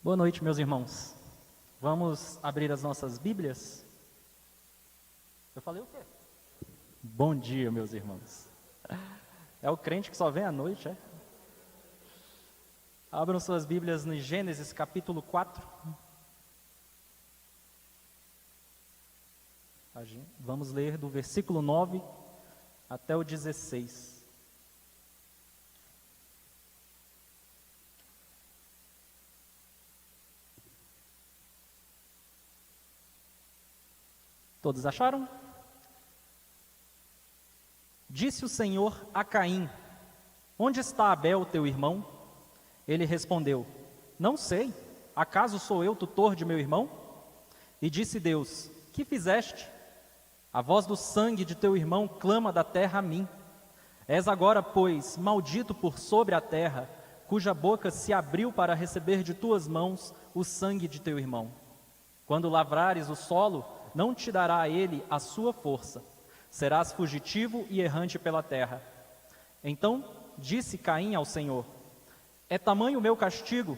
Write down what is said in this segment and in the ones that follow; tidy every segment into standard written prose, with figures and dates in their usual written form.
Boa noite, meus irmãos. Vamos abrir as nossas Bíblias? Eu falei o quê? Bom dia, meus irmãos. É o crente que só vem à noite, é? Abram suas Bíblias no Gênesis capítulo 4. Vamos ler do versículo 9 até o 16. Todos acharam? Disse o Senhor a Caim: Onde está Abel, teu irmão? Ele respondeu: Não sei. Acaso sou eu tutor de meu irmão? E disse Deus: Que fizeste? A voz do sangue de teu irmão clama da terra a mim. És agora, pois, maldito por sobre a terra, cuja boca se abriu para receber de tuas mãos o sangue de teu irmão. Quando lavrares o solo, não te dará a ele a sua força. Serás fugitivo e errante pela terra. Então disse Caim ao Senhor: É tamanho o meu castigo,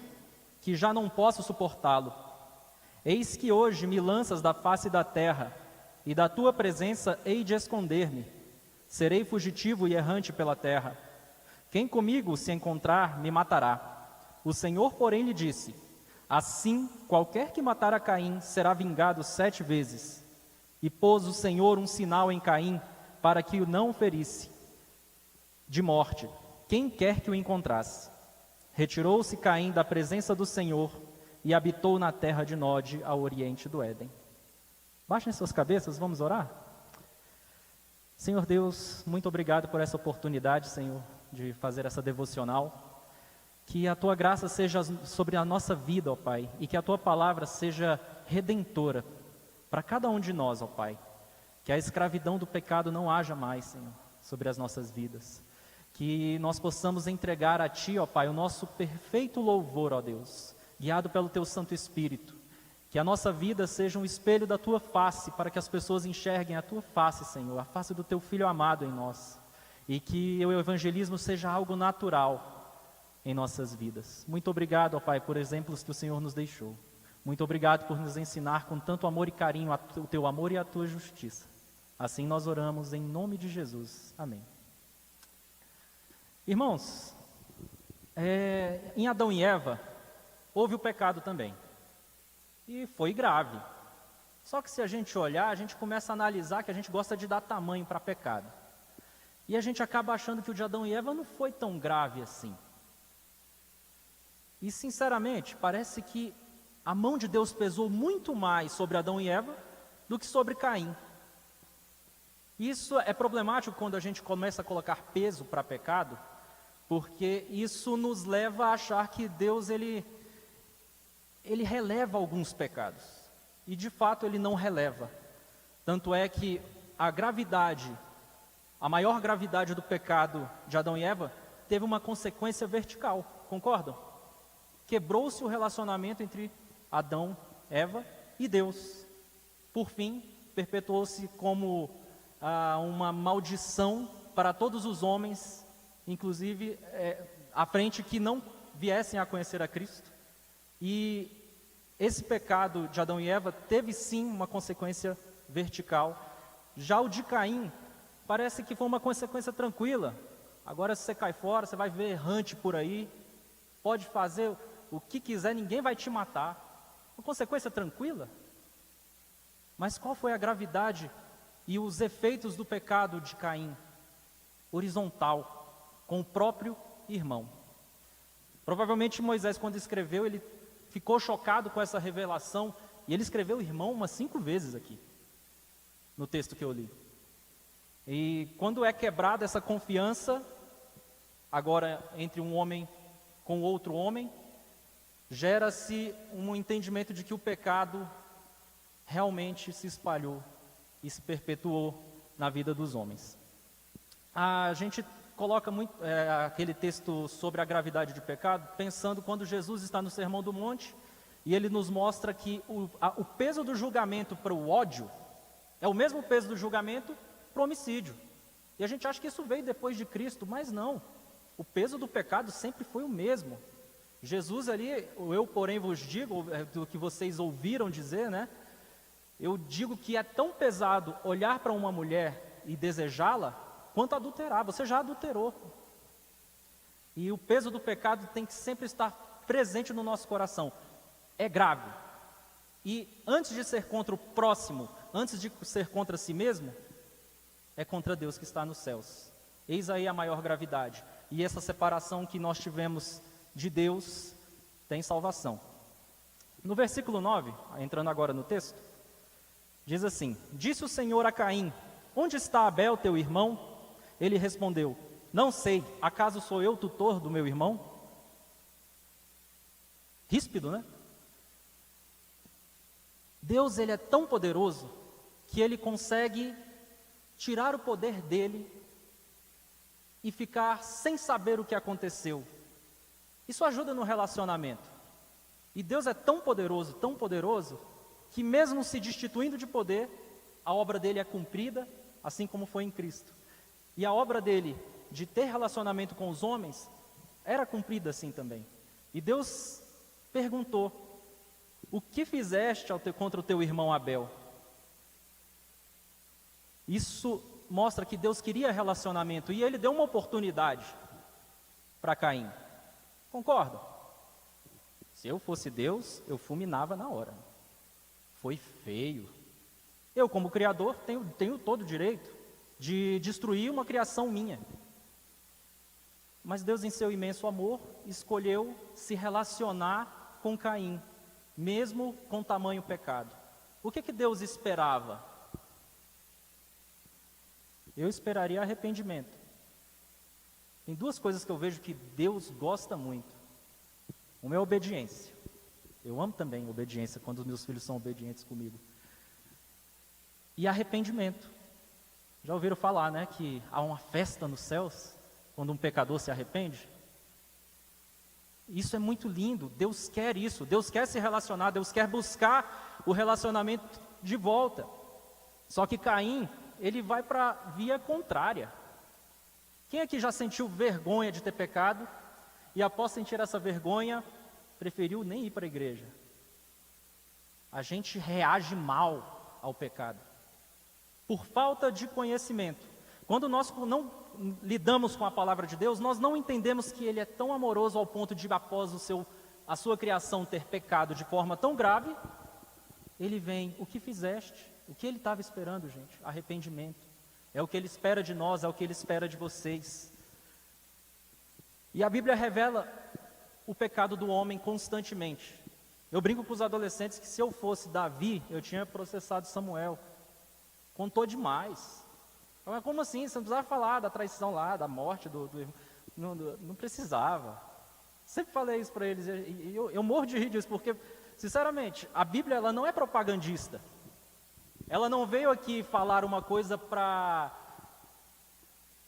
que já não posso suportá-lo. Eis que hoje me lanças da face da terra, e da tua presença hei de esconder-me. Serei fugitivo e errante pela terra. Quem comigo se encontrar, me matará. O Senhor, porém, lhe disse: Assim, qualquer que matar a Caim será vingado 7 vezes. E pôs o Senhor um sinal em Caim, para que o não ferisse de morte, quem quer que o encontrasse. Retirou-se Caim da presença do Senhor e habitou na terra de Nod, ao oriente do Éden. Baixem suas cabeças, vamos orar? Senhor Deus, muito obrigado por essa oportunidade, Senhor, de fazer essa devocional. Que a Tua graça seja sobre a nossa vida, ó Pai, e que a Tua palavra seja redentora para cada um de nós, ó Pai. Que a escravidão do pecado não haja mais, Senhor, sobre as nossas vidas. Que nós possamos entregar a Ti, ó Pai, o nosso perfeito louvor, ó Deus, guiado pelo Teu Santo Espírito. Que a nossa vida seja um espelho da Tua face, para que as pessoas enxerguem a Tua face, Senhor, a face do Teu Filho amado em nós. E que o evangelismo seja algo natural em nossas vidas. Muito obrigado, ó Pai, por exemplos que o Senhor nos deixou. Muito obrigado por nos ensinar com tanto amor e carinho o Teu amor e a Tua justiça. Assim nós oramos em nome de Jesus. Amém. Irmãos, em Adão e Eva, houve o pecado também. E foi grave. Só que se a gente olhar, a gente começa a analisar que a gente gosta de dar tamanho para pecado. E a gente acaba achando que o de Adão e Eva não foi tão grave assim. E sinceramente, parece que a mão de Deus pesou muito mais sobre Adão e Eva do que sobre Caim. Isso é problemático quando a gente começa a colocar peso para pecado, porque isso nos leva a achar que Deus ele releva alguns pecados. E de fato ele não releva. Tanto é que a maior gravidade do pecado de Adão e Eva teve uma consequência vertical, concordam? Quebrou-se o relacionamento entre Adão, Eva e Deus. Por fim, perpetuou-se como uma maldição para todos os homens, inclusive à frente que não viessem a conhecer a Cristo. E esse pecado de Adão e Eva teve sim uma consequência vertical. Já o de Caim parece que foi uma consequência tranquila. Agora se você cai fora, você vai ver errante por aí, pode fazer o que quiser, ninguém vai te matar. Uma consequência tranquila. Mas qual foi a gravidade e os efeitos do pecado de Caim? Horizontal, com o próprio irmão. Provavelmente Moisés, quando escreveu, ele ficou chocado com essa revelação, e ele escreveu irmão umas 5 vezes aqui, no texto que eu li. E quando é quebrada essa confiança, agora entre um homem com outro homem, gera-se um entendimento de que o pecado realmente se espalhou e se perpetuou na vida dos homens. A gente coloca muito aquele texto sobre a gravidade do pecado, pensando quando Jesus está no Sermão do Monte, e ele nos mostra que o peso do julgamento para o ódio é o mesmo peso do julgamento para o homicídio. E a gente acha que isso veio depois de Cristo, mas não. O peso do pecado sempre foi o mesmo. Jesus ali, o eu porém vos digo, do que vocês ouviram dizer, né? Eu digo que é tão pesado olhar para uma mulher e desejá-la, quanto adulterar. Você já adulterou. E o peso do pecado tem que sempre estar presente no nosso coração. É grave. E antes de ser contra o próximo, antes de ser contra si mesmo, é contra Deus que está nos céus. Eis aí a maior gravidade. E essa separação que nós tivemos de Deus tem salvação. No versículo 9, entrando agora no texto, diz assim: Disse o Senhor a Caim: Onde está Abel, teu irmão? Ele respondeu: Não sei, acaso sou eu tutor do meu irmão? Ríspido, né? Deus, ele é tão poderoso que ele consegue tirar o poder dele e ficar sem saber o que aconteceu. Isso ajuda no relacionamento. E Deus é tão poderoso, que mesmo se destituindo de poder, a obra dele é cumprida, assim como foi em Cristo. E a obra dele de ter relacionamento com os homens era cumprida assim também. E Deus perguntou: o que fizeste contra o teu irmão Abel? Isso mostra que Deus queria relacionamento e ele deu uma oportunidade para Caim. Concorda? Se eu fosse Deus, eu fulminava na hora. Foi feio. Eu, como criador, tenho todo o direito de destruir uma criação minha. Mas Deus, em seu imenso amor, escolheu se relacionar com Caim, mesmo com tamanho pecado. O que Deus esperava? Eu esperaria arrependimento. Tem duas coisas que eu vejo que Deus gosta muito. Uma é a obediência. Eu amo também obediência, quando os meus filhos são obedientes comigo. E arrependimento. Já ouviram falar, né, que há uma festa nos céus, quando um pecador se arrepende? Isso é muito lindo, Deus quer isso, Deus quer se relacionar, Deus quer buscar o relacionamento de volta. Só que Caim, ele vai para a via contrária. Quem aqui já sentiu vergonha de ter pecado e após sentir essa vergonha, preferiu nem ir para a igreja? A gente reage mal ao pecado, por falta de conhecimento. Quando nós não lidamos com a palavra de Deus, nós não entendemos que Ele é tão amoroso ao ponto de, após a sua criação ter pecado de forma tão grave, Ele vem: o que fizeste? O que Ele estava esperando, gente? Arrependimento. É o que Ele espera de nós, é o que Ele espera de vocês. E a Bíblia revela o pecado do homem constantemente. Eu brinco com os adolescentes que se eu fosse Davi, eu tinha processado Samuel. Contou demais. Mas como assim? Você não precisava falar da traição lá, da morte do irmão. Não precisava. Sempre falei isso para eles. E eu morro de rir disso, porque, sinceramente, a Bíblia, ela não é propagandista. Ela não veio aqui falar uma coisa para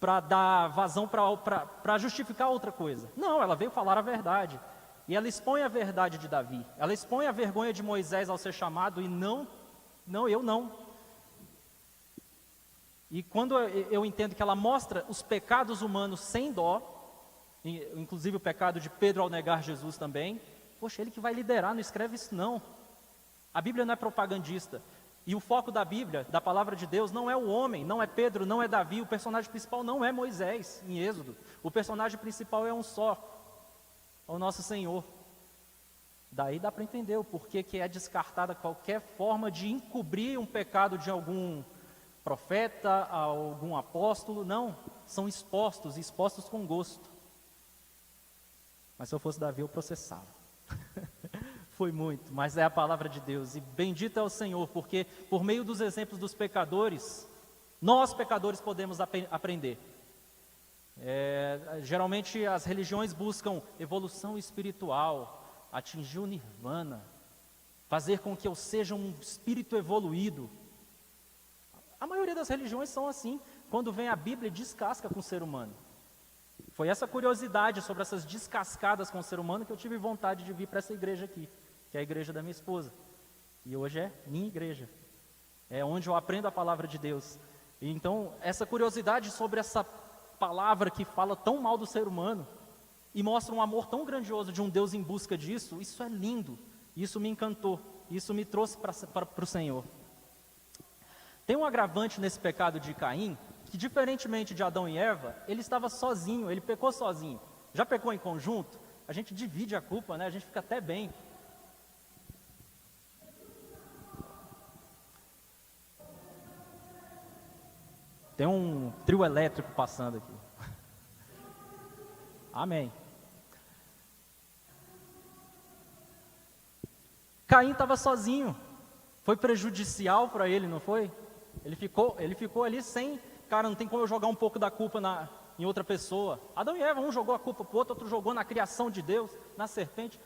dar vazão, para justificar outra coisa. Não, ela veio falar a verdade. E ela expõe a verdade de Davi. Ela expõe a vergonha de Moisés ao ser chamado e não, eu não. E quando eu entendo que ela mostra os pecados humanos sem dó, inclusive o pecado de Pedro ao negar Jesus também, poxa, ele que vai liderar, não escreve isso não. A Bíblia não é propagandista. E o foco da Bíblia, da palavra de Deus, não é o homem, não é Pedro, não é Davi. O personagem principal não é Moisés, em Êxodo. O personagem principal é um só, é o nosso Senhor. Daí dá para entender o porquê que é descartada qualquer forma de encobrir um pecado de algum profeta, algum apóstolo. Não, são expostos com gosto. Mas se eu fosse Davi, eu processava. Foi muito, mas é a palavra de Deus. E bendito é o Senhor, porque por meio dos exemplos dos pecadores, nós pecadores podemos aprender. Geralmente as religiões buscam evolução espiritual, atingir o nirvana, fazer com que eu seja um espírito evoluído. A maioria das religiões são assim. Quando vem a Bíblia, descasca com o ser humano. Foi essa curiosidade sobre essas descascadas com o ser humano que eu tive vontade de vir para essa igreja aqui, que é a igreja da minha esposa. E hoje é minha igreja. É onde eu aprendo a palavra de Deus. E então, essa curiosidade sobre essa palavra que fala tão mal do ser humano, e mostra um amor tão grandioso de um Deus em busca disso. Isso é lindo, isso me encantou, isso me trouxe para o Senhor. Tem um agravante nesse pecado de Caim, que diferentemente de Adão e Eva, ele estava sozinho, ele pecou sozinho. Já pecou em conjunto? A gente divide a culpa, né? A gente fica até bem. Tem um trio elétrico passando aqui. Amém. Caim estava sozinho. Foi prejudicial para ele, não foi? Ele ficou ali sem... Cara, não tem como eu jogar um pouco da culpa em outra pessoa. Adão e Eva, um jogou a culpa para o outro jogou na criação de Deus, na serpente.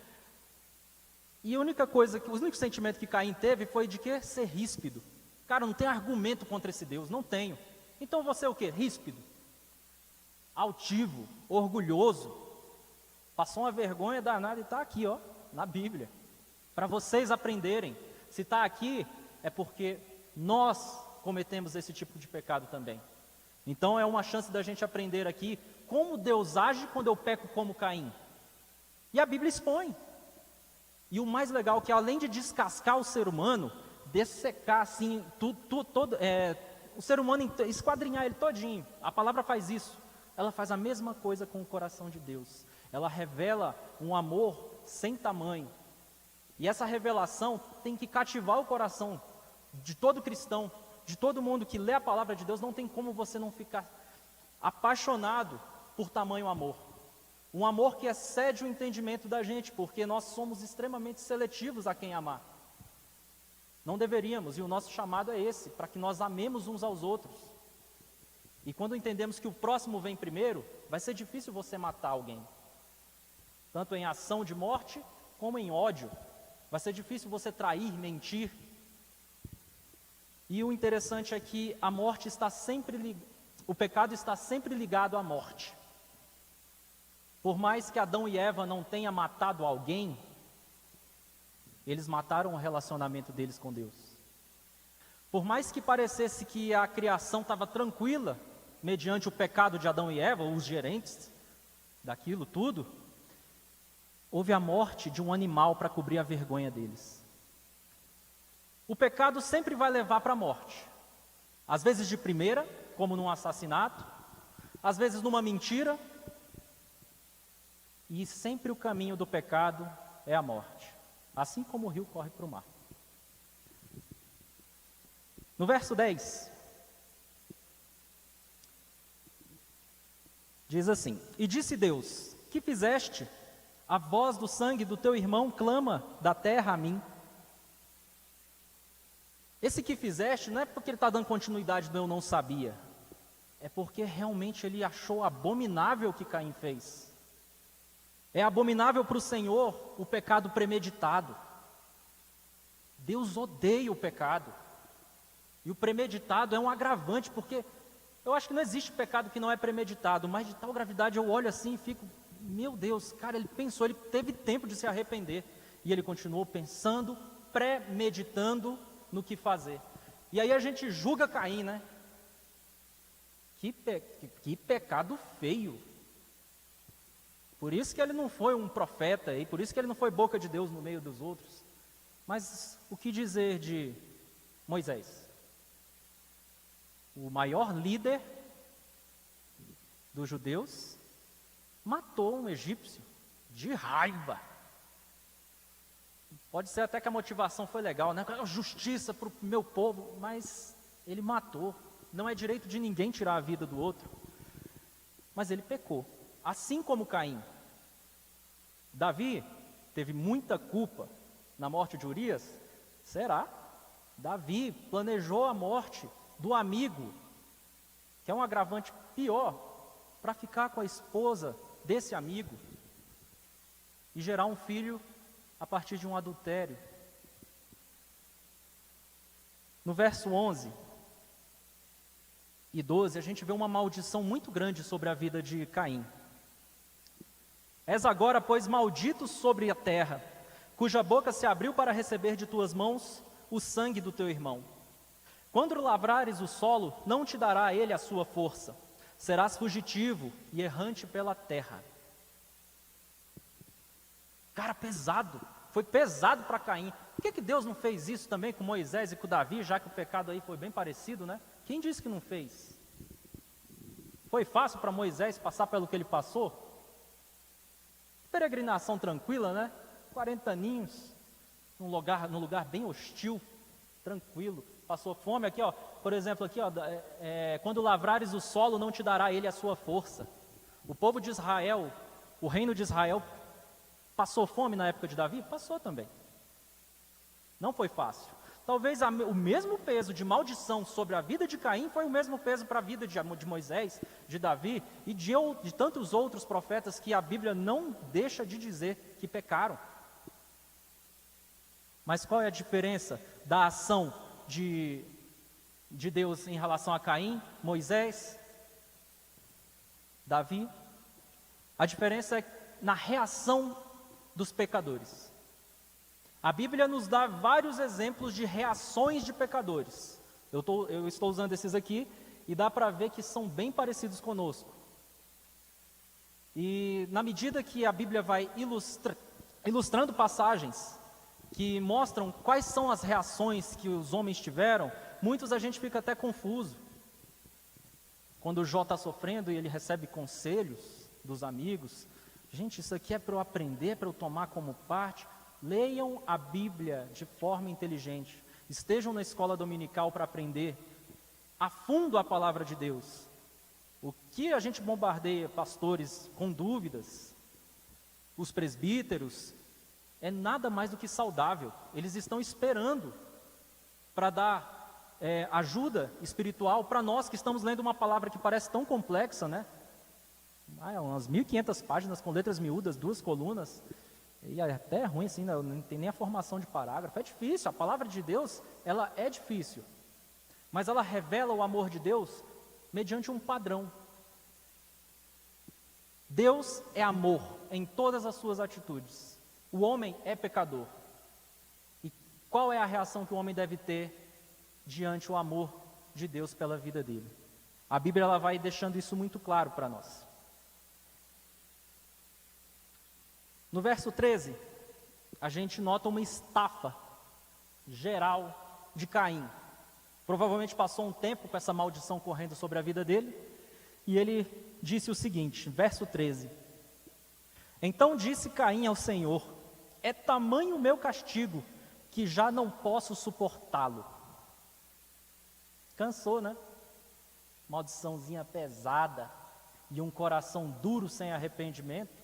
E a única coisa, o único sentimento que Caim teve foi de que? Ser ríspido. Cara, não tem argumento contra esse Deus, não tenho. Então você é o quê? Ríspido, altivo, orgulhoso. Passou uma vergonha danada e está aqui, ó, na Bíblia. Para vocês aprenderem. Se está aqui, é porque nós cometemos esse tipo de pecado também. Então é uma chance da gente aprender aqui como Deus age quando eu peco como Caim. E a Bíblia expõe. E o mais legal é que além de descascar o ser humano, dessecar assim, o ser humano, esquadrinhar ele todinho, a palavra faz isso. Ela faz a mesma coisa com o coração de Deus. Ela revela um amor sem tamanho. E essa revelação tem que cativar o coração de todo cristão, de todo mundo que lê a palavra de Deus. Não tem como você não ficar apaixonado por tamanho amor. Um amor que excede o entendimento da gente, porque nós somos extremamente seletivos a quem amar. Não deveríamos, e o nosso chamado é esse, para que nós amemos uns aos outros. E quando entendemos que o próximo vem primeiro, vai ser difícil você matar alguém. Tanto em ação de morte, como em ódio. Vai ser difícil você trair, mentir. E o interessante é que a morte está sempre o pecado está sempre ligado à morte. Por mais que Adão e Eva não tenham matado alguém, eles mataram o relacionamento deles com Deus. Por mais que parecesse que a criação estava tranquila, mediante o pecado de Adão e Eva, os gerentes daquilo tudo, houve a morte de um animal para cobrir a vergonha deles. O pecado sempre vai levar para a morte. Às vezes de primeira, como num assassinato, às vezes numa mentira, e sempre o caminho do pecado é a morte, assim como o rio corre para o mar. No verso 10, diz assim: E disse Deus, que fizeste? A voz do sangue do teu irmão clama da terra a mim. Esse que fizeste não é porque ele está dando continuidade do eu não sabia, é porque realmente ele achou abominável o que Caim fez. É abominável para o Senhor o pecado premeditado. Deus odeia o pecado. E o premeditado é um agravante, porque eu acho que não existe pecado que não é premeditado, mas de tal gravidade eu olho assim e fico, meu Deus, cara, ele pensou, ele teve tempo de se arrepender. E ele continuou pensando, premeditando no que fazer. E aí a gente julga Caim, né? Que pecado feio. Por isso que ele não foi um profeta, e por isso que ele não foi boca de Deus no meio dos outros. Mas o que dizer de Moisés? O maior líder dos judeus matou um egípcio de raiva. Pode ser até que a motivação foi legal, né? Justiça para o meu povo, mas ele matou. Não é direito de ninguém tirar a vida do outro. Mas ele pecou, assim como Caim. Davi teve muita culpa na morte de Urias? Será? Davi planejou a morte do amigo, que é um agravante pior, para ficar com a esposa desse amigo e gerar um filho a partir de um adultério. No verso 11 e 12, a gente vê uma maldição muito grande sobre a vida de Caim. És agora, pois, maldito sobre a terra, cuja boca se abriu para receber de tuas mãos o sangue do teu irmão. Quando lavrares o solo, não te dará a ele a sua força. Serás fugitivo e errante pela terra. Cara, pesado. Foi pesado para Caim. Por que Deus não fez isso também com Moisés e com Davi, já que o pecado aí foi bem parecido, né? Quem disse que não fez? Foi fácil para Moisés passar pelo que ele passou? Peregrinação tranquila, né? 40 aninhos, num lugar bem hostil, tranquilo. Passou fome aqui, ó. Por exemplo, aqui, ó, quando lavrares o solo, não te dará ele a sua força. O povo de Israel, o reino de Israel, passou fome na época de Davi? Passou também. Não foi fácil. Talvez o mesmo peso de maldição sobre a vida de Caim foi o mesmo peso para a vida de Moisés, de Davi e de tantos outros profetas que a Bíblia não deixa de dizer que pecaram. Mas qual é a diferença da ação de Deus em relação a Caim, Moisés, Davi? A diferença é na reação dos pecadores. A Bíblia nos dá vários exemplos de reações de pecadores. Eu estou usando esses aqui e dá para ver que são bem parecidos conosco. E na medida que a Bíblia vai ilustrando passagens que mostram quais são as reações que os homens tiveram, muitos a gente fica até confuso. Quando o Jó está sofrendo e ele recebe conselhos dos amigos, gente, isso aqui é para eu aprender, para eu tomar como parte. Leiam a Bíblia de forma inteligente. Estejam na escola dominical para aprender a fundo a palavra de Deus. O que a gente bombardeia pastores com dúvidas, os presbíteros, é nada mais do que saudável. Eles estão esperando para dar ajuda espiritual para nós que estamos lendo uma palavra que parece tão complexa, né? Umas 1.500 páginas com letras miúdas, 2 colunas. E até é ruim assim, não tem nem a formação de parágrafo. É difícil, a palavra de Deus, ela é difícil. Mas ela revela o amor de Deus mediante um padrão. Deus é amor em todas as suas atitudes. O homem é pecador. E qual é a reação que o homem deve ter diante do amor de Deus pela vida dele? A Bíblia ela vai deixando isso muito claro para nós. No verso 13, a gente nota uma estafa geral de Caim. Provavelmente passou um tempo com essa maldição correndo sobre a vida dele, e ele disse o seguinte, verso 13: Então disse Caim ao Senhor: É tamanho o meu castigo, que já não posso suportá-lo. Cansou, né? Maldiçãozinha pesada, e um coração duro sem arrependimento.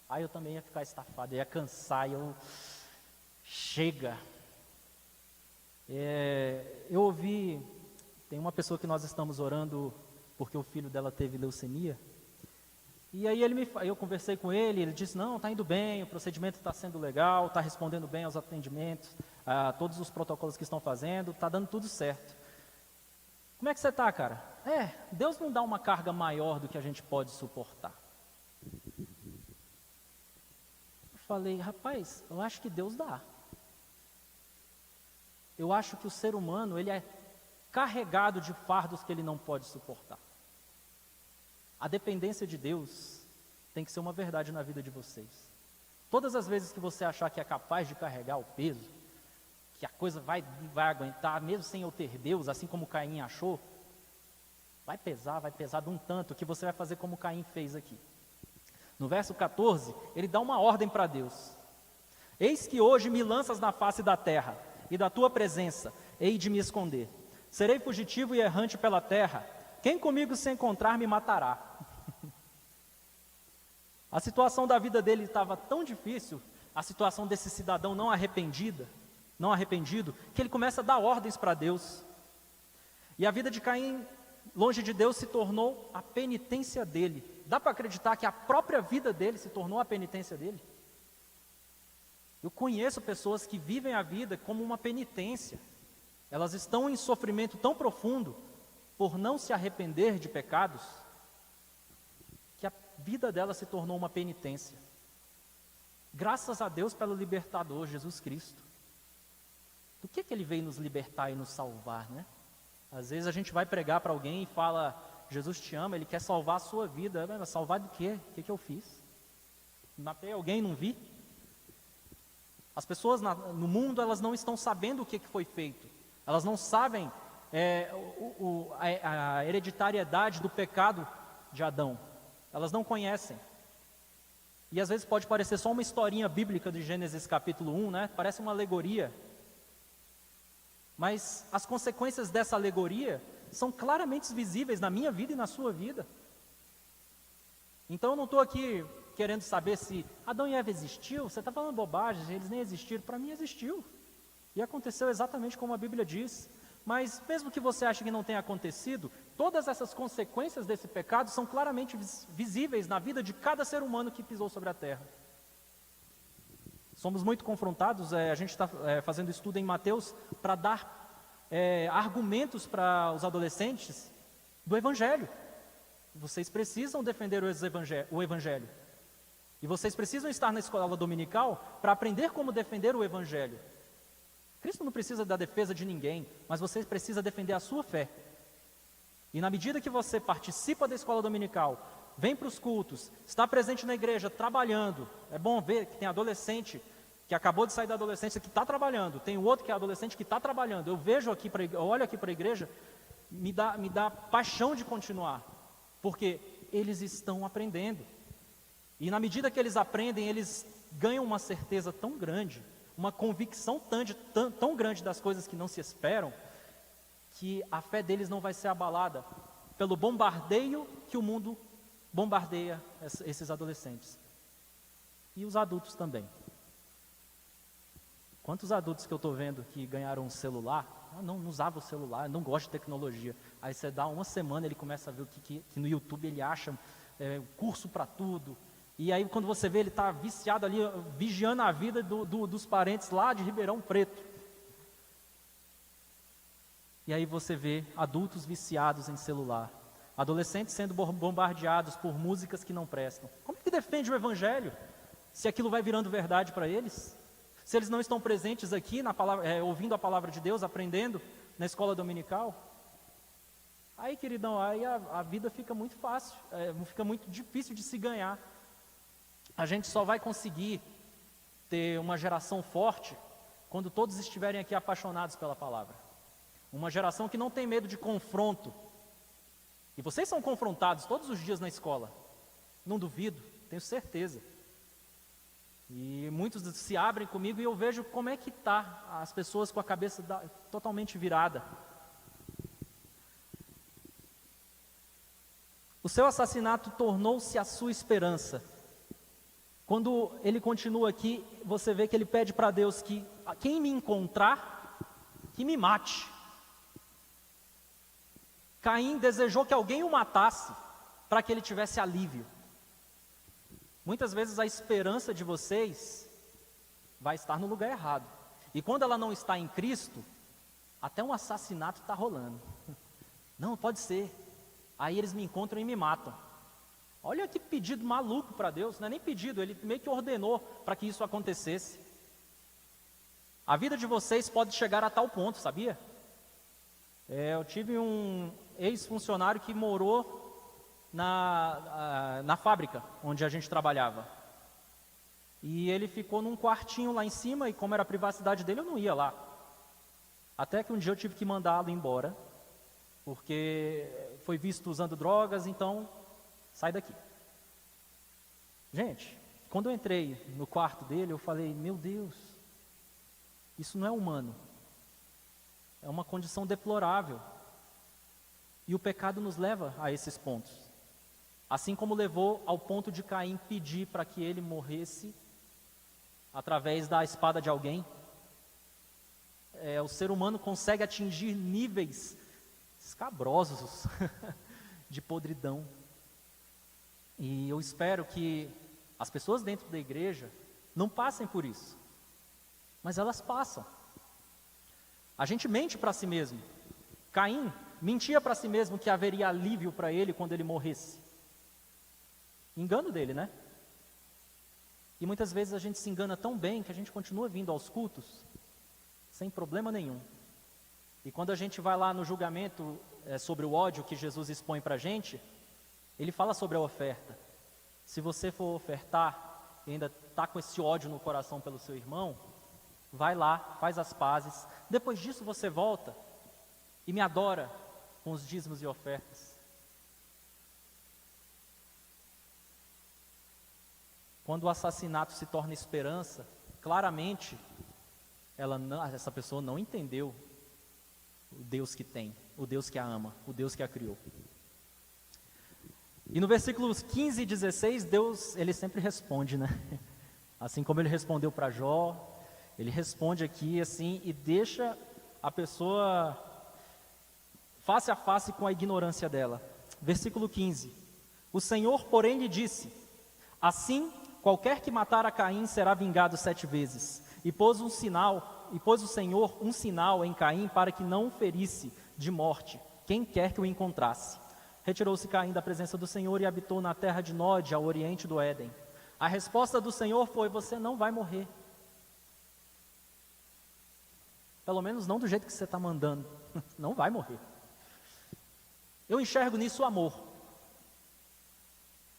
Aí eu também ia ficar estafado, ia cansar, chega. Eu ouvi, tem uma pessoa que nós estamos orando porque o filho dela teve leucemia, e aí eu conversei com ele disse, não, está indo bem, o procedimento está sendo legal, está respondendo bem aos atendimentos, a todos os protocolos que estão fazendo, está dando tudo certo. Como é que você está, cara? Deus não dá uma carga maior do que a gente pode suportar. Falei, rapaz, eu acho que Deus dá. Eu acho que o ser humano, ele é carregado de fardos que ele não pode suportar. A dependência de Deus tem que ser uma verdade na vida de vocês. Todas as vezes que você achar que é capaz de carregar o peso, que a coisa vai aguentar, mesmo sem eu ter Deus, assim como Caim achou, vai pesar de um tanto que você vai fazer como Caim fez aqui. No verso 14, ele dá uma ordem para Deus. Eis que hoje me lanças na face da terra, e da tua presença hei de me esconder. Serei fugitivo e errante pela terra. Quem comigo se encontrar me matará. A situação da vida dele estava tão difícil, a situação desse cidadão não arrependido, que ele começa a dar ordens para Deus. E a vida de Caim, longe de Deus, se tornou a penitência dele. Dá para acreditar que a própria vida dele se tornou a penitência dele? Eu conheço pessoas que vivem a vida como uma penitência. Elas estão em sofrimento tão profundo por não se arrepender de pecados, que a vida dela se tornou uma penitência. Graças a Deus pelo libertador, Jesus Cristo. Do que ele veio nos libertar e nos salvar, né? Às vezes a gente vai pregar para alguém e fala, Jesus te ama, Ele quer salvar a sua vida. Mas salvar do quê? O que eu fiz? Matei alguém, não vi? As pessoas no mundo, elas não estão sabendo o que foi feito. Elas não sabem a hereditariedade do pecado de Adão. Elas não conhecem. E às vezes pode parecer só uma historinha bíblica de Gênesis capítulo 1, né? Parece uma alegoria. Mas as consequências dessa alegoria são claramente visíveis na minha vida e na sua vida. Então eu não estou aqui querendo saber se Adão e Eva existiu. Você está falando bobagem, eles nem existiram. Para mim existiu. E aconteceu exatamente como a Bíblia diz. Mas mesmo que você ache que não tenha acontecido, todas essas consequências desse pecado são claramente visíveis na vida de cada ser humano que pisou sobre a terra. Somos muito confrontados, a gente está fazendo estudo em Mateus para dar argumentos para os adolescentes do Evangelho. Vocês precisam defender o Evangelho. E vocês precisam estar na escola dominical para aprender como defender o Evangelho. Cristo não precisa da defesa de ninguém, mas você precisa defender a sua fé. E na medida que você participa da escola dominical, vem para os cultos, está presente na igreja, trabalhando, é bom ver que tem adolescente que acabou de sair da adolescência que está trabalhando, tem o outro que é adolescente que está trabalhando. Eu olho aqui para a igreja, me dá paixão de continuar, porque eles estão aprendendo. E na medida que eles aprendem, eles ganham uma certeza tão grande, uma convicção tão grande das coisas que não se esperam, que a fé deles não vai ser abalada pelo bombardeio que o mundo bombardeia esses adolescentes. E os adultos também. Quantos adultos que eu estou vendo que ganharam um celular, não usava o celular, não gosta de tecnologia. Aí você dá uma semana, ele começa a ver que no YouTube ele acha curso para tudo. E aí quando você vê, ele está viciado ali, vigiando a vida dos parentes lá de Ribeirão Preto. E aí você vê adultos viciados em celular, adolescentes sendo bombardeados por músicas que não prestam. Como é que defende o Evangelho, se aquilo vai virando verdade para eles? Se eles não estão presentes aqui, ouvindo a palavra de Deus, aprendendo na escola dominical? Aí, queridão, aí a vida fica muito fácil, fica muito difícil de se ganhar. A gente só vai conseguir ter uma geração forte quando todos estiverem aqui apaixonados pela palavra. Uma geração que não tem medo de confronto. E vocês são confrontados todos os dias na escola. Não duvido, tenho certeza. E muitos se abrem comigo e eu vejo como é que está as pessoas com a cabeça totalmente virada. O seu assassinato tornou-se a sua esperança. Quando ele continua aqui, você vê que ele pede para Deus que quem me encontrar, que me mate. Caim desejou que alguém o matasse para que ele tivesse alívio. Muitas vezes a esperança de vocês vai estar no lugar errado. E quando ela não está em Cristo, até um assassinato está rolando. Não, pode ser. Aí eles me encontram e me matam. Olha que pedido maluco para Deus, não é nem pedido, Ele meio que ordenou para que isso acontecesse. A vida de vocês pode chegar a tal ponto, sabia? Eu tive um ex-funcionário que morou na fábrica onde a gente trabalhava. E ele ficou num quartinho lá em cima, e como era a privacidade dele, eu não ia lá. Até que um dia eu tive que mandá-lo embora, porque foi visto usando drogas, então sai daqui. Gente, quando eu entrei no quarto dele, eu falei, meu Deus, isso não é humano. É uma condição deplorável. E o pecado nos leva a esses pontos. Assim como levou ao ponto de Caim pedir para que ele morresse através da espada de alguém. O ser humano consegue atingir níveis escabrosos de podridão. E eu espero que as pessoas dentro da igreja não passem por isso. Mas elas passam. A gente mente para si mesmo. Caim mentia para si mesmo que haveria alívio para ele quando ele morresse. Engano dele, né? E muitas vezes a gente se engana tão bem que a gente continua vindo aos cultos sem problema nenhum. E quando a gente vai lá no julgamento sobre o ódio que Jesus expõe para a gente, ele fala sobre a oferta. Se você for ofertar e ainda está com esse ódio no coração pelo seu irmão, vai lá, faz as pazes, depois disso você volta e me adora com os dízimos e ofertas. Quando o assassinato se torna esperança, claramente essa pessoa não entendeu o Deus que tem, o Deus que a ama, o Deus que a criou. E no versículos 15 e 16, Deus, ele sempre responde, né? Assim como ele respondeu para Jó, ele responde aqui assim e deixa a pessoa face a face com a ignorância dela. Versículo 15: O Senhor, porém, lhe disse: Assim, qualquer que matar a Caim será vingado 7 vezes. E pôs o Senhor um sinal em Caim para que não o ferisse de morte quem quer que o encontrasse. Retirou-se Caim da presença do Senhor e habitou na terra de Nod, ao oriente do Éden. A resposta do Senhor foi: você não vai morrer. Pelo menos não do jeito que você está mandando. Não vai morrer. Eu enxergo nisso o amor.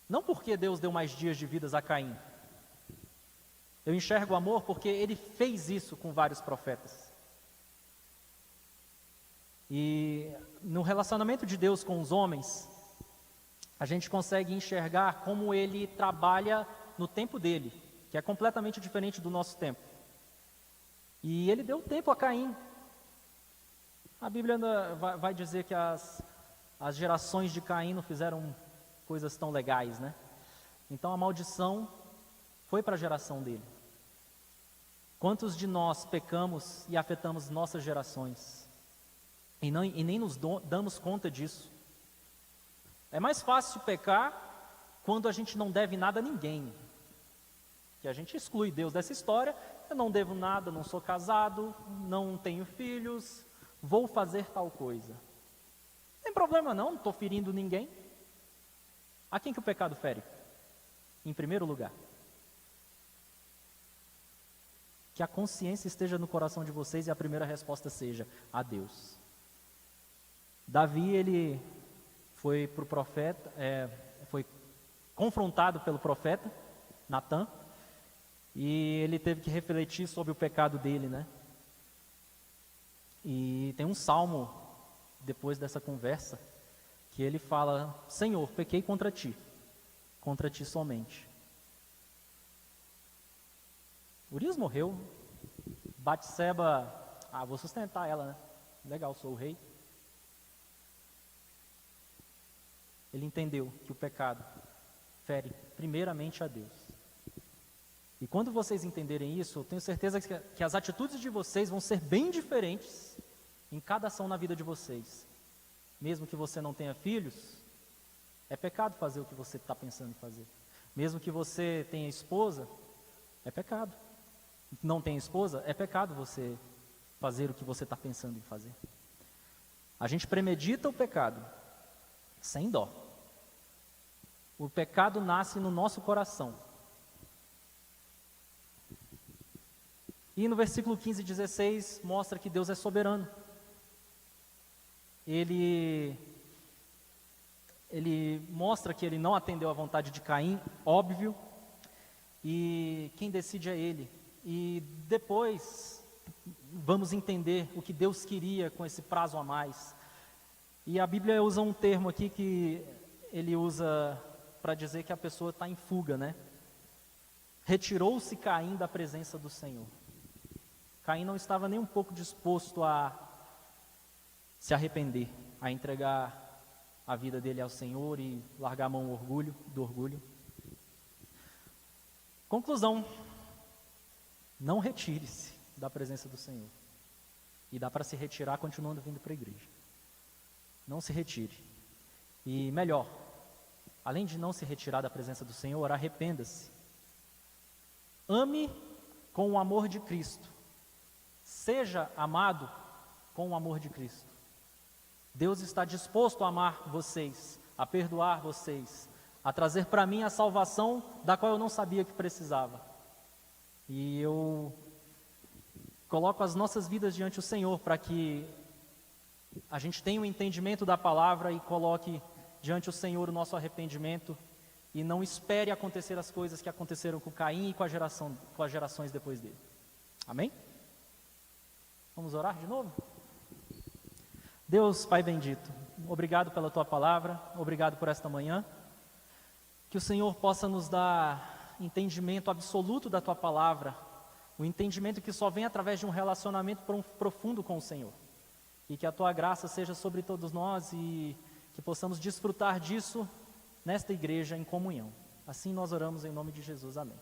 Não porque Deus deu mais dias de vidas a Caim. Eu enxergo o amor porque ele fez isso com vários profetas. E no relacionamento de Deus com os homens, a gente consegue enxergar como ele trabalha no tempo dele, que é completamente diferente do nosso tempo. E ele deu tempo a Caim. A Bíblia vai dizer que as gerações de Caim não fizeram coisas tão legais, né? Então a maldição foi para a geração dele. Quantos de nós pecamos e afetamos nossas gerações? E nem nos damos conta disso. É mais fácil pecar quando a gente não deve nada a ninguém. Que a gente exclui Deus dessa história. Eu não devo nada, não sou casado, não tenho filhos, vou fazer tal coisa. Não tem problema não estou ferindo ninguém. A quem que o pecado fere? Em primeiro lugar. Que a consciência esteja no coração de vocês e a primeira resposta seja: a Deus. Davi, ele foi para o profeta, foi confrontado pelo profeta Natã, e ele teve que refletir sobre o pecado dele, né? E tem um salmo, depois dessa conversa, que ele fala: Senhor, pequei contra ti somente. Urias morreu, Batseba, vou sustentar ela, né? Legal, sou o rei. Ele entendeu que o pecado fere primeiramente a Deus. E quando vocês entenderem isso, eu tenho certeza que as atitudes de vocês vão ser bem diferentes em cada ação na vida de vocês. Mesmo que você não tenha filhos, é pecado fazer o que você está pensando em fazer. Mesmo que você tenha esposa, é pecado. Não tenha esposa, é pecado você fazer o que você está pensando em fazer. A gente premedita o pecado sem dó. O pecado nasce no nosso coração. E no versículo 15 e 16 mostra que Deus é soberano. Ele mostra que ele não atendeu à vontade de Caim, óbvio, e quem decide é ele. E depois vamos entender o que Deus queria com esse prazo a mais. E a Bíblia usa um termo aqui que ele usa para dizer que a pessoa está em fuga, né? Retirou-se Caim da presença do Senhor. Caim não estava nem um pouco disposto a se arrepender, a entregar a vida dele ao Senhor e largar a mão do orgulho. Conclusão: não retire-se da presença do Senhor. E dá para se retirar continuando vindo para a igreja. Não se retire. E melhor, além de não se retirar da presença do Senhor, arrependa-se. Ame com o amor de Cristo. Seja amado com o amor de Cristo. Deus está disposto a amar vocês, a perdoar vocês, a trazer para mim a salvação da qual eu não sabia que precisava. E eu coloco as nossas vidas diante do Senhor para que a gente tenha um entendimento da palavra e coloque diante do Senhor o nosso arrependimento e não espere acontecer as coisas que aconteceram com Caim e com as gerações depois dele. Amém? Vamos orar de novo? Deus, Pai bendito, obrigado pela Tua palavra, obrigado por esta manhã. Que o Senhor possa nos dar entendimento absoluto da Tua palavra, o entendimento que só vem através de um relacionamento profundo com o Senhor. E que a Tua graça seja sobre todos nós e que possamos desfrutar disso nesta igreja em comunhão. Assim nós oramos em nome de Jesus. Amém.